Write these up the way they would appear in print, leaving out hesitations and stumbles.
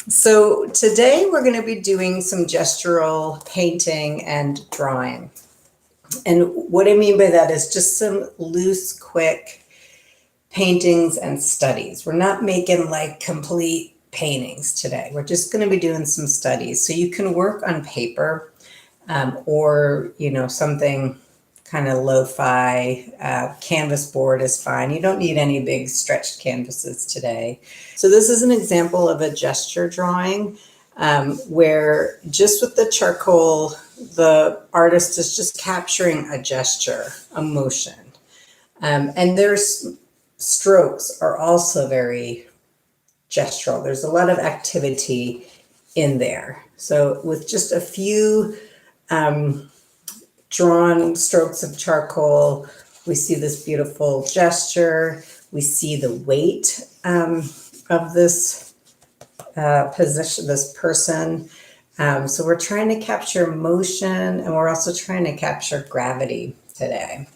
So today we're going to be doing some gestural painting and drawing. And what I mean by that is just some loose, quick paintings and studies. We're not making like complete paintings today. We're just going to be doing some studies. So you can work on paper or, something kind of lo-fi. Canvas board is fine. You don't need any big stretched canvases today. So this is an example of a gesture drawing where just with the charcoal, the artist is just capturing a gesture, a motion. And there's strokes are also very gestural. There's a lot of activity in there. So with just a few drawn strokes of charcoal, we see this beautiful gesture. We see the weight of this position, this person. So we're trying to capture motion, and we're also trying to capture gravity today.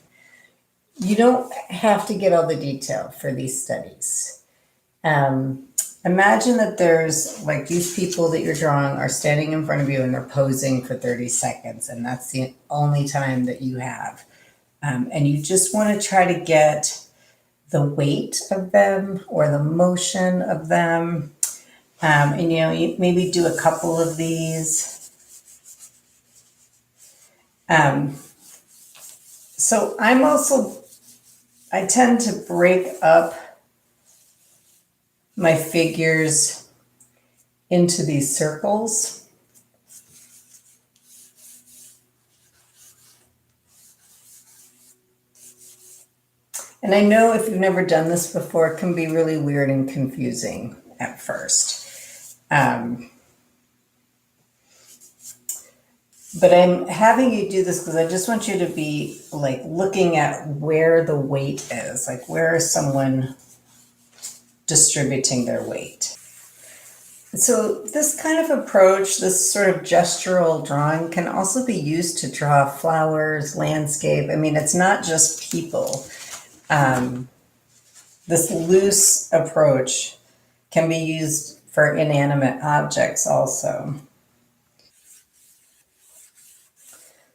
You don't have to get all the detail for these studies. Imagine that there's like these people that you're drawing are standing in front of you and they're posing for 30 seconds, and that's the only time that you have. And you just want to try to get the weight of them or the motion of them. And you maybe do a couple of these. So I tend to break up my figures into these circles. And I know if you've never done this before, it can be really weird and confusing at first. But I'm having you do this because I just want you to be like looking at where the weight is, like where is someone distributing their weight. So this kind of approach, this sort of gestural drawing, can also be used to draw flowers, landscape. I mean, it's not just people. This loose approach can be used for inanimate objects also.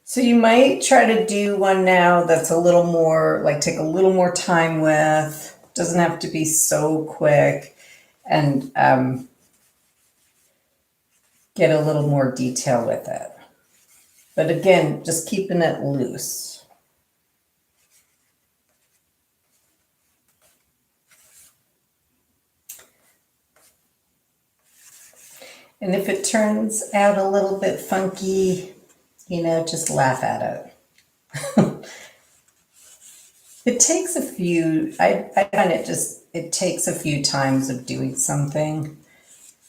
So you might try to do one now that's a little more, like take a little more time with, doesn't have to be so quick, and get a little more detail with it. But again, just keeping it loose. And if it turns out a little bit funky, just laugh at it. It takes a few, I find it takes a few times of doing something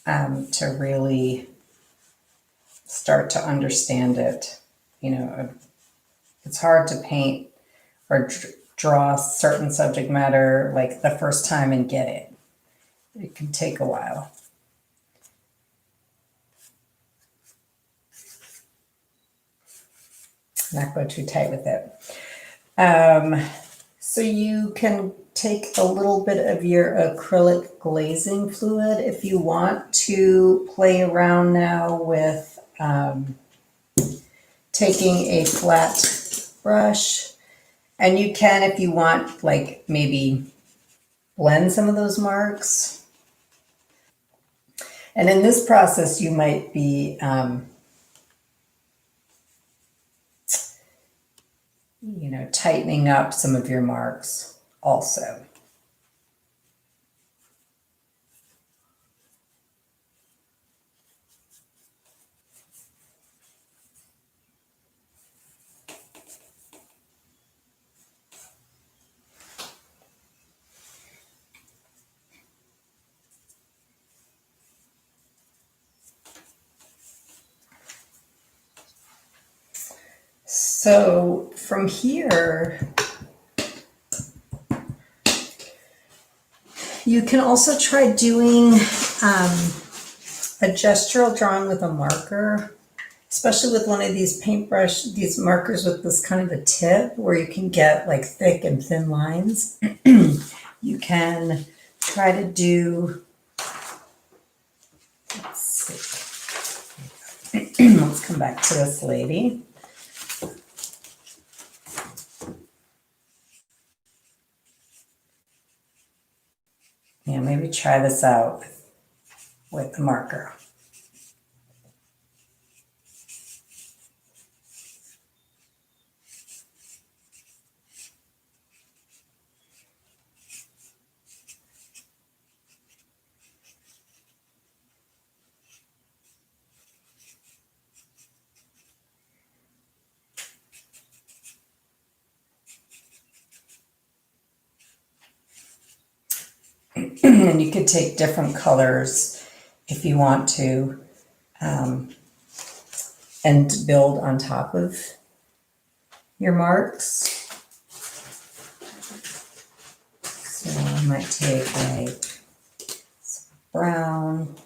to really start to understand it. It's hard to paint or draw certain subject matter like the first time and get it. It can take a while. Not go too tight with it. So you can take a little bit of your acrylic glazing fluid if you want to play around now with taking a flat brush. And you can, if you want, like maybe blend some of those marks. And in this process, you might be tightening up some of your marks also. So from here, you can also try doing a gestural drawing with a marker, especially with one of these these markers with this kind of a tip where you can get like thick and thin lines. You can try to do Let's see. Let's come back to this lady. Yeah, maybe try this out with the marker. And you could take different colors if you want to, and build on top of your marks. So I might take like some brown.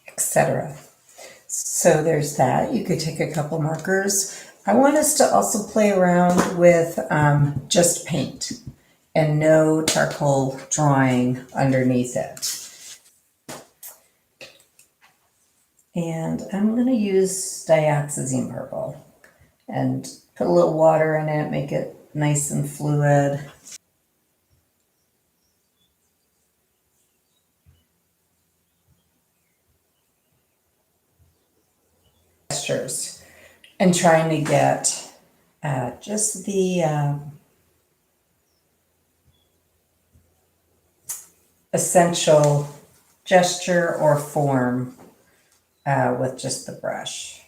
Etc. So there's that. You could take a couple markers. I want us to also play around with just paint and no charcoal drawing underneath it. And I'm going to use dioxazine purple and put a little water in it, make it nice and fluid. Gestures and trying to get just the essential gesture or form with just the brush.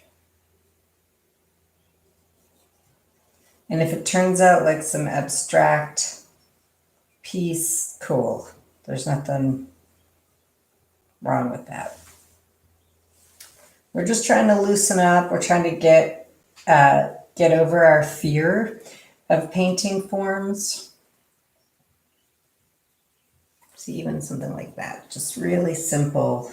And if it turns out like some abstract piece, cool. There's nothing wrong with that. We're just trying to loosen up. We're trying to get over our fear of painting forms. See, even something like that, just really simple.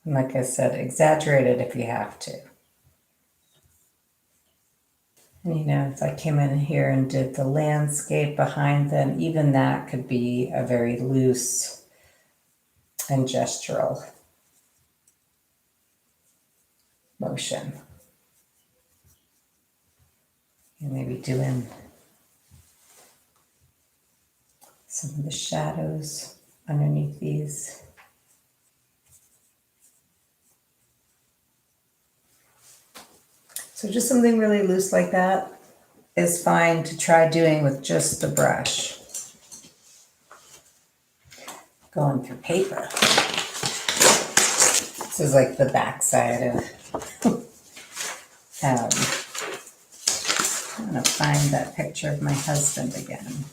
And like I said, exaggerate it if you have to. And you know, if I came in here and did the landscape behind them, even that could be a very loose and gestural motion. And maybe doing some of the shadows underneath these. So just something really loose like that is fine to try doing with just the brush. Going through paper. This is like the back side of I'm gonna find that picture of my husband again.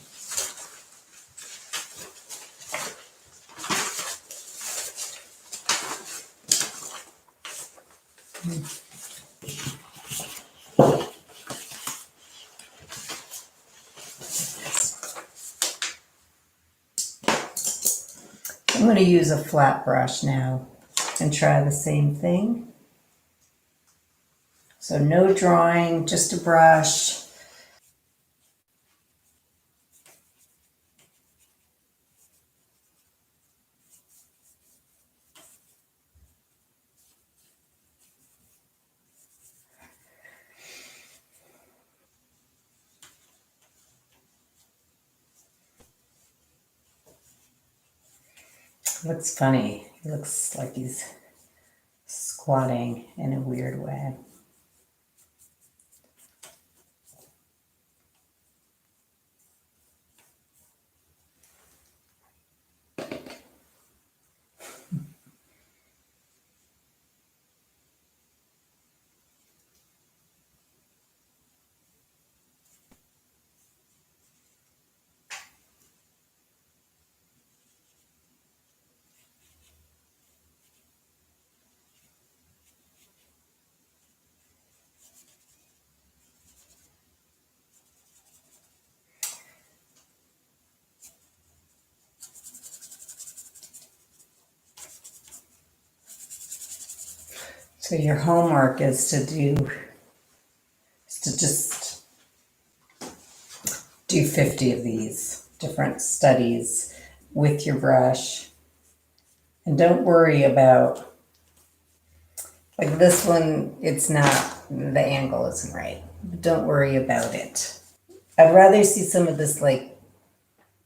I'm going to use a flat brush now and try the same thing. So no drawing, just a brush. Looks funny. He looks like he's squatting in a weird way. So your homework is to just do 50 of these different studies with your brush. And don't worry about, like this one, it's not, the angle isn't right. Don't worry about it. I'd rather see some of this like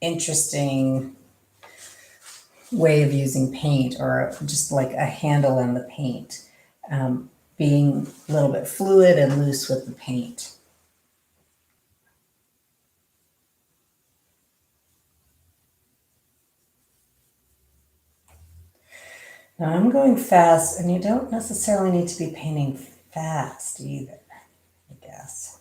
interesting way of using paint, or just like a handle on the paint, being a little bit fluid and loose with the paint. Now I'm going fast, and you don't necessarily need to be painting fast either, I guess.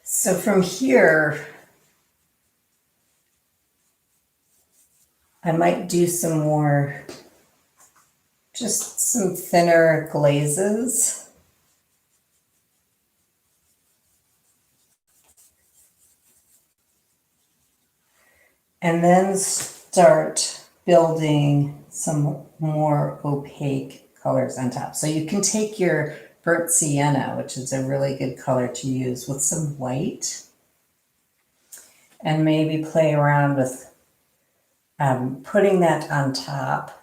So from here, I might do some more, just some thinner glazes. And then start building some more opaque colors on top. So you can take your burnt sienna, which is a really good color to use, with some white, and maybe play around with putting that on top.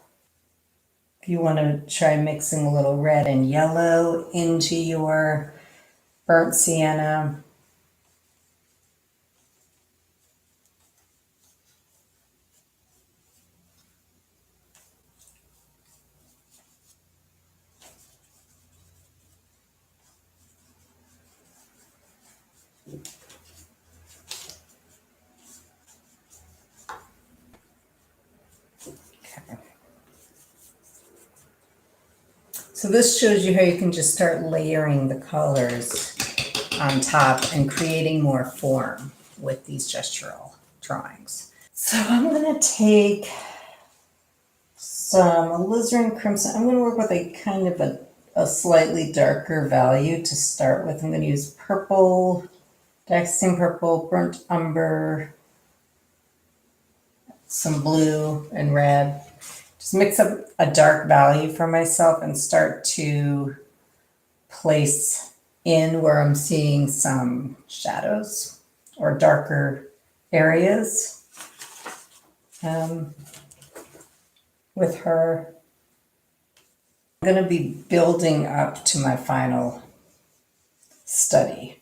If you want to try mixing a little red and yellow into your burnt sienna. Okay. So this shows you how you can just start layering the colors on top and creating more form with these gestural drawings. So I'm going to take some alizarin crimson. I'm going to work with a kind of a slightly darker value to start with. I'm going to use purple, Daxing purple, burnt umber, some blue and red. Just mix up a dark value for myself and start to place in where I'm seeing some shadows or darker areas with her. I'm going to be building up to my final study.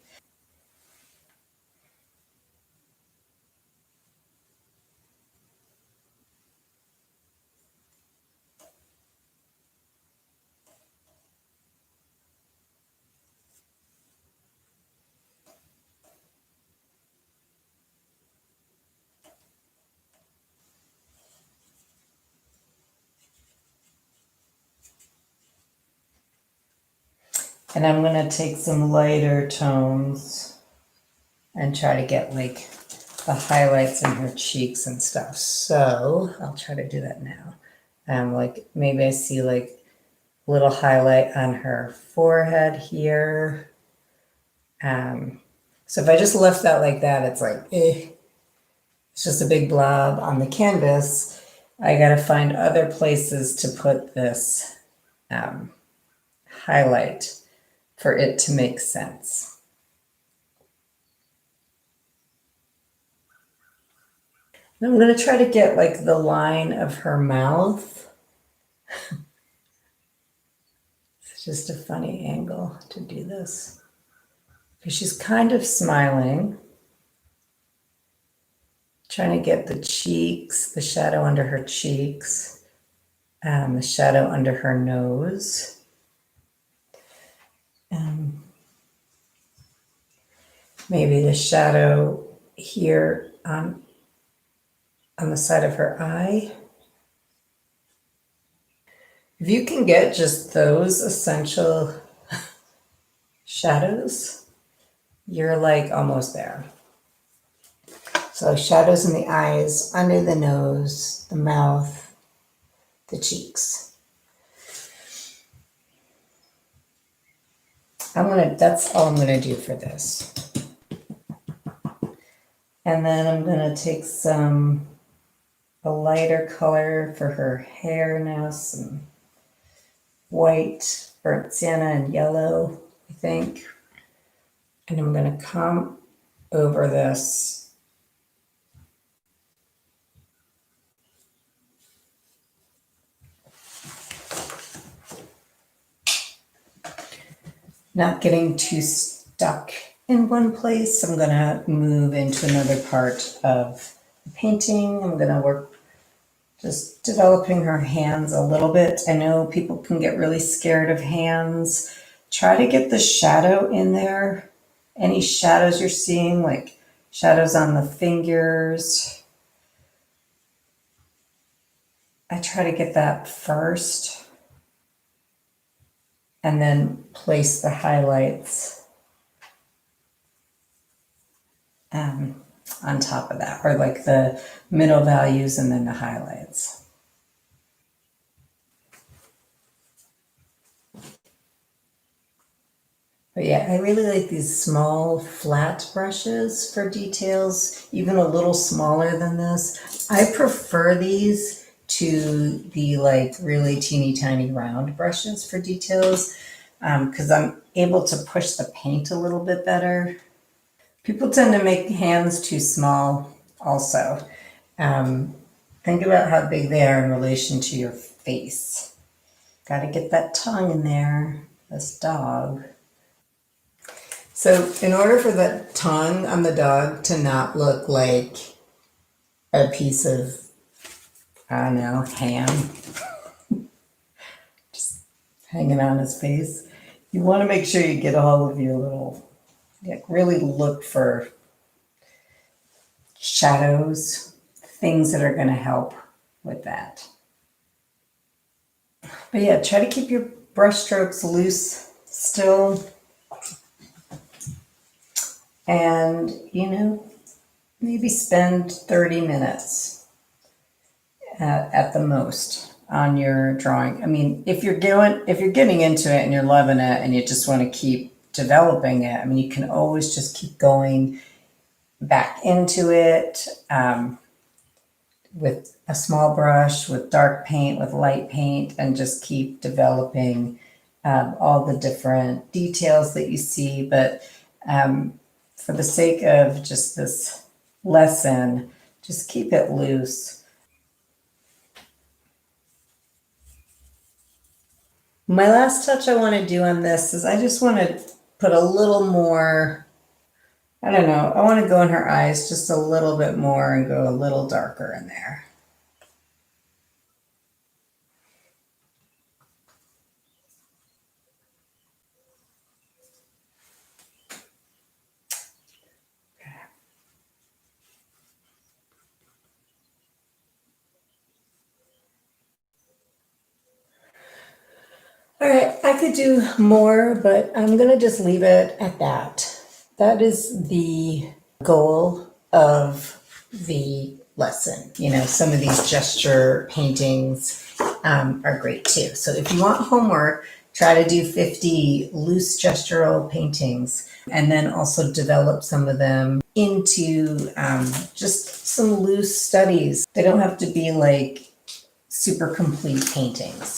And I'm going to take some lighter tones and try to get like the highlights in her cheeks and stuff. So I'll try to do that now. Like maybe I see like a little highlight on her forehead here. So if I just left that like that, it's like, it's just a big blob on the canvas. I got to find other places to put this highlight for it to make sense. And I'm going to try to get like the line of her mouth. It's just a funny angle to do this, because she's kind of smiling. Trying to get the cheeks, the shadow under her cheeks, the shadow under her nose. Maybe the shadow here on the side of her eye. If you can get just those essential shadows, you're like almost there. So shadows in the eyes, under the nose, the mouth, the cheeks. That's all I'm gonna do for this. And then I'm gonna take a lighter color for her hair now, some white, burnt sienna, and yellow, I think. And I'm gonna come over this. Not getting too stuck in one place. I'm gonna move into another part of the painting. I'm gonna work just developing her hands a little bit. I know people can get really scared of hands. Try to get the shadow in there. Any shadows you're seeing, like shadows on the fingers, I try to get that first and then place the highlights on top of that, or like the middle values and then the highlights. But yeah, I really like these small flat brushes for details, even a little smaller than this. I prefer these to the like really teeny tiny round brushes for details because I'm able to push the paint a little bit better. People tend to make hands too small also. Think about how big they are in relation to your face. Got to get that tongue in there, this dog. So in order for the tongue on the dog to not look like a piece of, I don't know, ham just hanging on his face, you want to make sure you get all of your little, like really look for shadows, things that are going to help with that. But yeah, try to keep your brush strokes loose still. And, maybe spend 30 minutes at the most on your drawing. I mean, if you're getting into it and you're loving it and you just want to keep developing it, I mean, you can always just keep going back into it with a small brush, with dark paint, with light paint, and just keep developing all the different details that you see. But for the sake of just this lesson, just keep it loose. My last touch I want to do on this is I just want to put a little more, I don't know, I want to go in her eyes just a little bit more and go a little darker in there. All right, I could do more, but I'm going to just leave it at that. That is the goal of the lesson. Some of these gesture paintings are great too. So if you want homework, try to do 50 loose gestural paintings and then also develop some of them into just some loose studies. They don't have to be like super complete paintings.